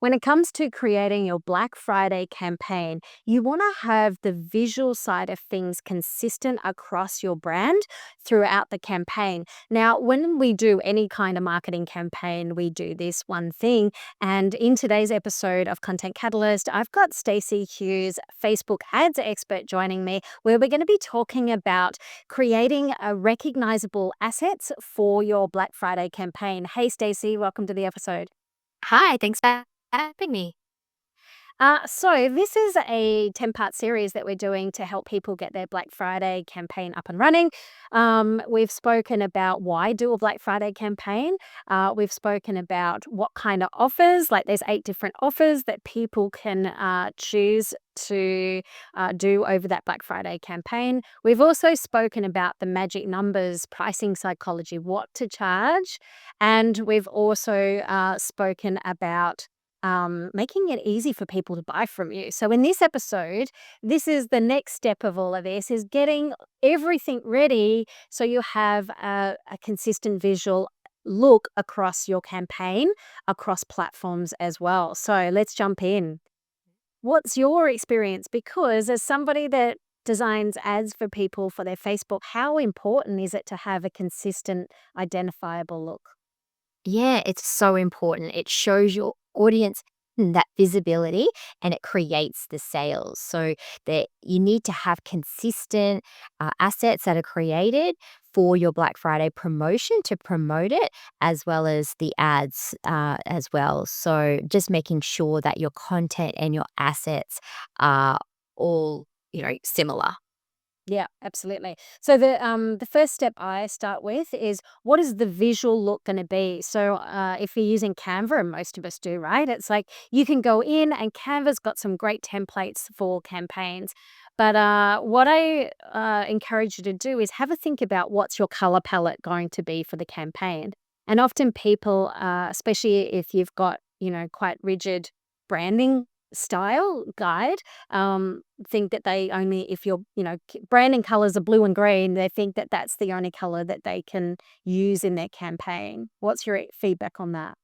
When it comes to creating your Black Friday campaign, you want to have the visual side of things consistent across your brand throughout the campaign. Now, when we do any kind of marketing campaign, we do this one thing. And in today's episode of Content Catalyst, I've got Stacey Hughes, Facebook ads expert, joining me, where we're going to be talking about creating a recognizable assets for your Black Friday campaign. Hey, Stacey, welcome to the episode. Hi, thanks for having me. So this is a 10-part series that we're doing to help people get their Black Friday campaign up and running. We've spoken about why do a Black Friday campaign. We've spoken about what kind of offers, like there's 8 different offers that people can choose to do over that Black Friday campaign. We've also spoken about the magic numbers, pricing psychology, what to charge. And we've also spoken about making it easy for people to buy from you. So in this episode, this is the next step of all of this is getting everything ready so you have a consistent visual look across your campaign, across platforms as well. So let's jump in. What's your experience? Because as somebody that designs ads for people for their Facebook, how important is it to have a consistent, identifiable look? Yeah, it's so important. It shows your audience that visibility and it creates the sales. So that you need to have consistent assets that are created for your Black Friday promotion to promote it, as well as the ads as well. So just making sure that your content and your assets are all similar. Yeah, absolutely. So the first step I start with is what is the visual look going to be? So if you're using Canva, and most of us do, right? It's like you can go in and Canva's got some great templates for campaigns. But what I encourage you to do is have a think about what's your color palette going to be for the campaign. And often people, especially if you've got quite rigid branding style guide, think that they only if your branding colors are blue and green, they think that that's the only color that they can use in their campaign. What's your feedback on that?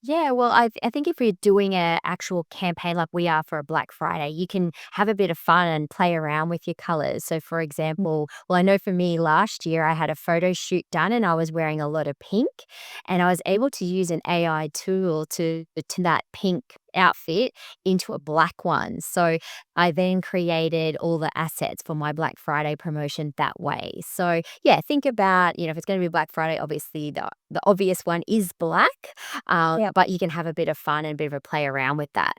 Yeah, well, I think if you're doing a actual campaign like we are for a Black Friday, you can have a bit of fun and play around with your colors. So, for example, well, I know for me last year I had a photo shoot done and I was wearing a lot of pink, and I was able to use an AI tool to that pink outfit into a black one. So I then created all the assets for my Black Friday promotion that way. So yeah, think about, if it's going to be Black Friday, obviously the obvious one is black, Yeah. but you can have a bit of fun and a bit of a play around with that.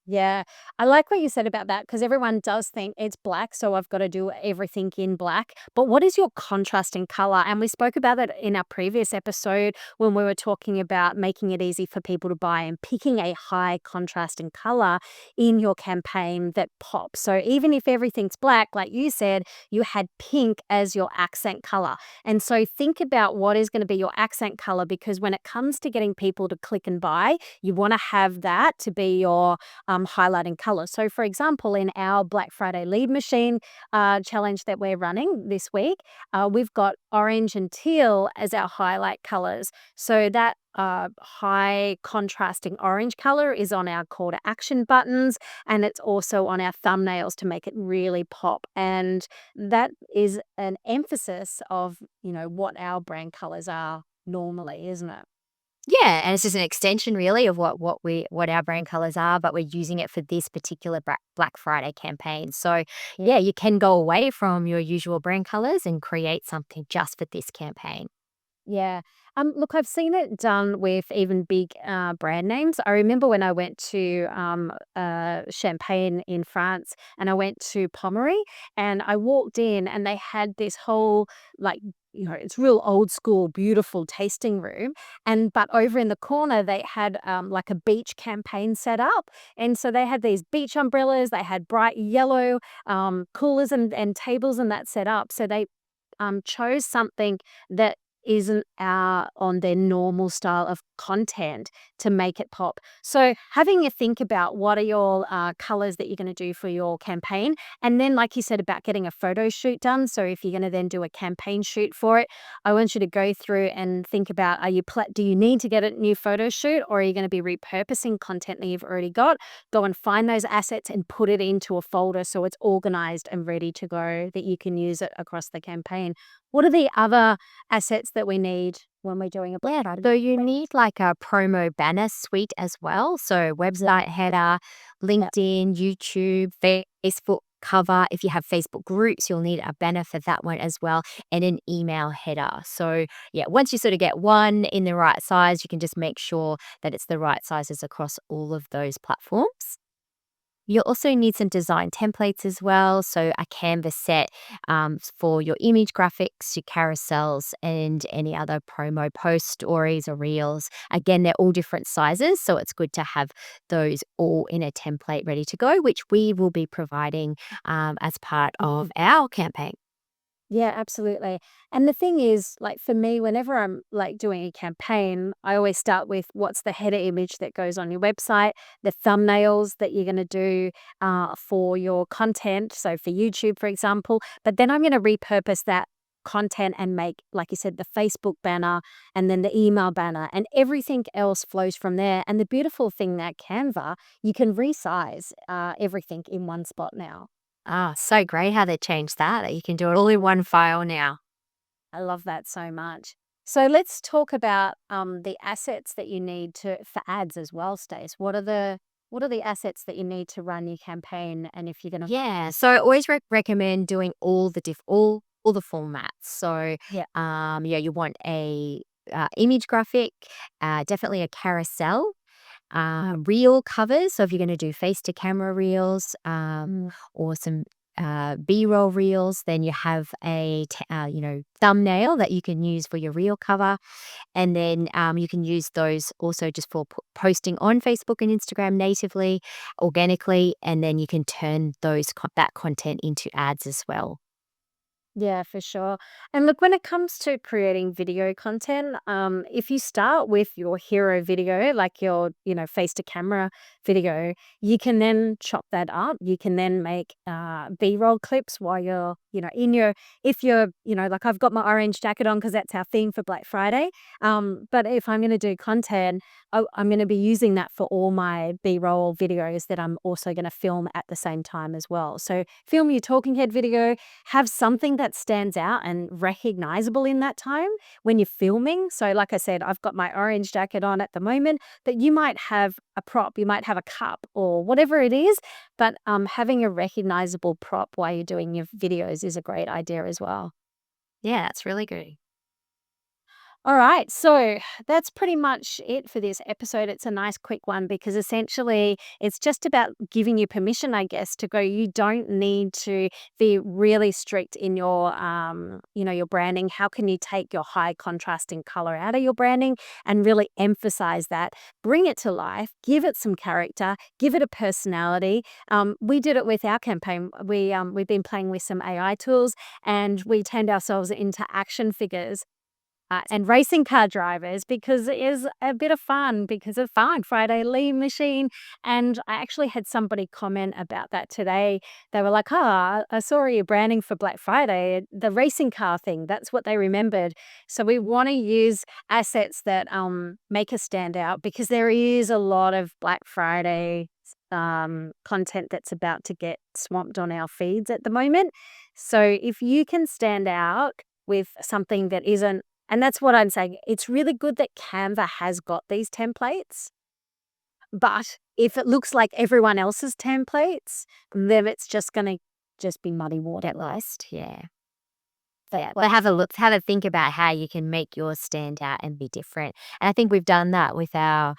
Yeah, I like what you said about that because everyone does think it's black, so I've got to do everything in black. But what is your contrasting color? And we spoke about it in our previous episode when we were talking about making it easy for people to buy and picking a high contrasting color in your campaign that pops. So even if everything's black, like you said, you had pink as your accent color. And so think about what is going to be your accent color because when it comes to getting people to click and buy, you want to have that to be your highlighting color. So, for example, in our Black Friday lead machine challenge that we're running this week, we've got orange and teal as our highlight colors. So that high contrasting orange color is on our call to action buttons and it's also on our thumbnails to make it really pop. And that is an emphasis of, what our brand colors are normally, isn't it? Yeah, and it's just an extension really of what our brand colors are, but we're using it for this particular Black Friday campaign. So yeah, you can go away from your usual brand colors and create something just for this campaign. Yeah. Look, I've seen it done with even big brand names. I remember when I went to Champagne in France and I went to Pommery and I walked in and they had this whole, like, it's real old school, beautiful tasting room. But over in the corner, they had like a beach campaign set up. And so they had these beach umbrellas, they had bright yellow coolers and tables and that set up. So they chose something that isn't on their normal style of content to make it pop. So having a think about what are your colors that you're going to do for your campaign, and then like you said about getting a photo shoot done. So if you're going to then do a campaign shoot for it, I want you to go through and think about, do you need to get a new photo shoot, or are you going to be repurposing content that you've already got? Go and find those assets and put it into a folder so it's organized and ready to go, that you can use it across the campaign. What are the other assets that we need when we're doing a Yeah, Friday? so you need like a promo banner suite as well. So website header, Yeah. LinkedIn, YouTube, Facebook cover. If you have Facebook groups, you'll need a banner for that one as well, and an email header. So yeah, once you sort of get one in the right size, you can just make sure that it's the right sizes across all of those platforms. You'll also need some design templates as well. So, a canvas set for your image graphics, your carousels, and any other promo post stories or reels. Again, they're all different sizes. So, it's good to have those all in a template ready to go, which we will be providing as part of our campaign. Yeah, absolutely. And the thing is, like for me, whenever I'm like doing a campaign, I always start with what's the header image that goes on your website, the thumbnails that you're going to do for your content. So for YouTube, for example, but then I'm going to repurpose that content and make, like you said, the Facebook banner and then the email banner, and everything else flows from there. And the beautiful thing that Canva, you can resize everything in one spot now. Ah, so great how they changed that you can do it all in one file now. I love that so much. So let's talk about the assets that you need to for ads as well, Stace. What are the assets that you need to run your campaign? And if you're gonna, Yeah, so I always recommend doing all the all the formats. So, yeah, yeah, you want a image graphic, definitely a carousel, reel covers. So if you're going to do face to camera reels, or some B-roll reels, then you have thumbnail that you can use for your reel cover, and then you can use those also just for posting on Facebook and Instagram natively, organically, and then you can turn that content into ads as well. yeah, for sure. And look, when it comes to creating video content, if you start with your hero video, like your, face to camera video, you can then chop that up. You can then make B-roll clips while you're, if you're, like I've got my orange jacket on because that's our theme for Black Friday. But if I'm going to do content, I'm going to be using that for all my B-roll videos that I'm also going to film at the same time as well. So film your talking head video, have something that stands out and recognizable in that time when you're filming. So, like I said, I've got my orange jacket on at the moment, but you might have a prop, you might have a cup or whatever it is. But having a recognizable prop while you're doing your videos is a great idea as well. Yeah, that's really good. All right, so that's pretty much it for this episode. It's a nice quick one because essentially it's just about giving you permission, I guess, to go. You don't need to be really strict in your branding. How can you take your high contrasting color out of your branding and really emphasize that? Bring it to life, give it some character, give it a personality. We did it with our campaign. We've been playing with some AI tools, and we turned ourselves into action figures and racing car drivers because it is a bit of fun because of Fine Friday Lean Machine. And I actually had somebody comment about that today. They were like, I saw you branding for Black Friday, the racing car thing. That's what they remembered. So we want to use assets that make us stand out because there is a lot of Black Friday content that's about to get swamped on our feeds at the moment. So if you can stand out with something that isn't, and that's what I'm saying. It's really good that Canva has got these templates, but if it looks like everyone else's templates, then it's just gonna just be muddy water. At least, yeah. But Yeah, well, have a think about how you can make yours stand out and be different. And I think we've done that with our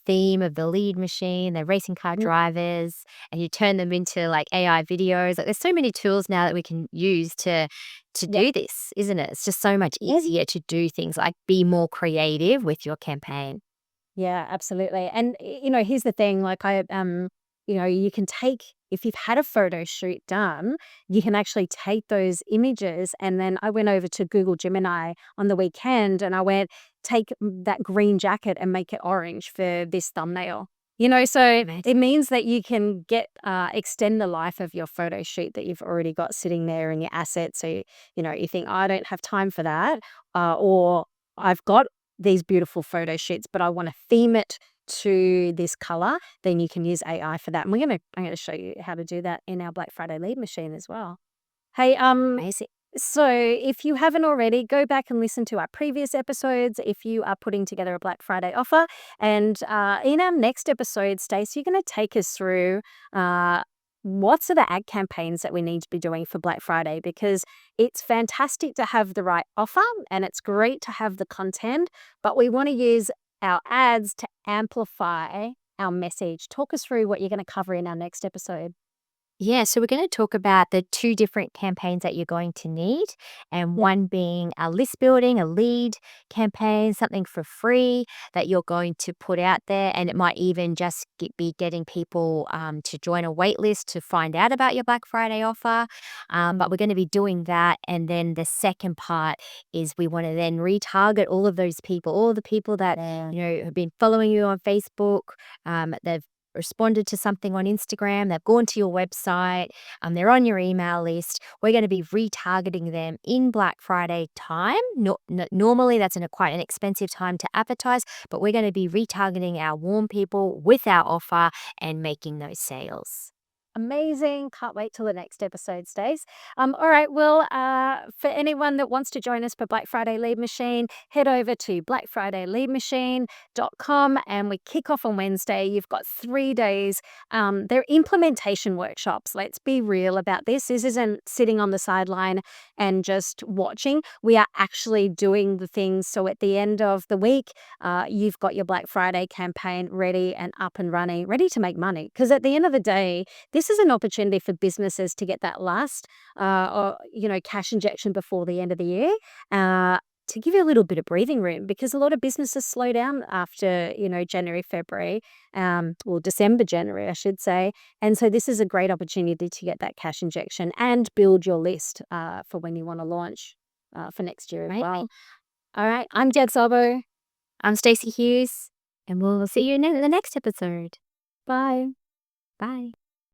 theme of the lead machine, the racing car drivers, and you turn them into like AI videos. Like, there's so many tools now that we can use to yeah, do this, isn't it? It's just so much easier to do things like be more creative with your campaign. yeah, absolutely. And here's the thing, like you can take if you've had a photo shoot done, you can actually take those images, and then I went over to Google Gemini on the weekend, and I went, "Take that green jacket and make it orange for this thumbnail." So it Amazing. means that you can extend the life of your photo shoot that you've already got sitting there in your assets. So, you think, "Oh, I don't have time for that," or "I've got these beautiful photo shoots, but I want to theme it to this color," then you can use AI for that. And I'm gonna show you how to do that in our Black Friday lead machine as well. Hey, Amazing. so if you haven't already, go back and listen to our previous episodes if you are putting together a Black Friday offer. And in our next episode, Stacey, you're going to take us through uh, what are the ad campaigns that we need to be doing for Black Friday, because it's fantastic to have the right offer and it's great to have the content, but we want to use our ads to amplify our message. Talk us through what you're going to cover in our next episode. Yeah, so we're going to talk about the two different campaigns that you're going to need, and Yeah. one being a list building, a lead campaign, something for free that you're going to put out there. And it might even just be getting people to join a wait list to find out about your Black Friday offer. But we're going to be doing that. And then the second part is we want to then retarget all the people that, Yeah. have been following you on Facebook. They've responded to something on Instagram, they've gone to your website, they're on your email list. We're going to be retargeting them in Black Friday time. Normally, that's quite an expensive time to advertise, but we're going to be retargeting our warm people with our offer and making those sales. Amazing. Can't wait till the next episode, Stace. All right. Well, for anyone that wants to join us for Black Friday Lead Machine, head over to blackfridayleadmachine.com and we kick off on Wednesday. You've got 3 days. They're implementation workshops. Let's be real about this. This isn't sitting on the sideline and just watching. We are actually doing the things. So at the end of the week, you've got your Black Friday campaign ready and up and running, ready to make money. Because at the end of the day, this is an opportunity for businesses to get that last, cash injection before the end of the year, to give you a little bit of breathing room, because a lot of businesses slow down after, January, February, or December, January, I should say. And so this is a great opportunity to get that cash injection and build your list for when you want to launch for next year as Right? well. All right. I'm Deb Szabo. I'm Stacey Hughes, and we'll see you in the next episode. Bye. Bye.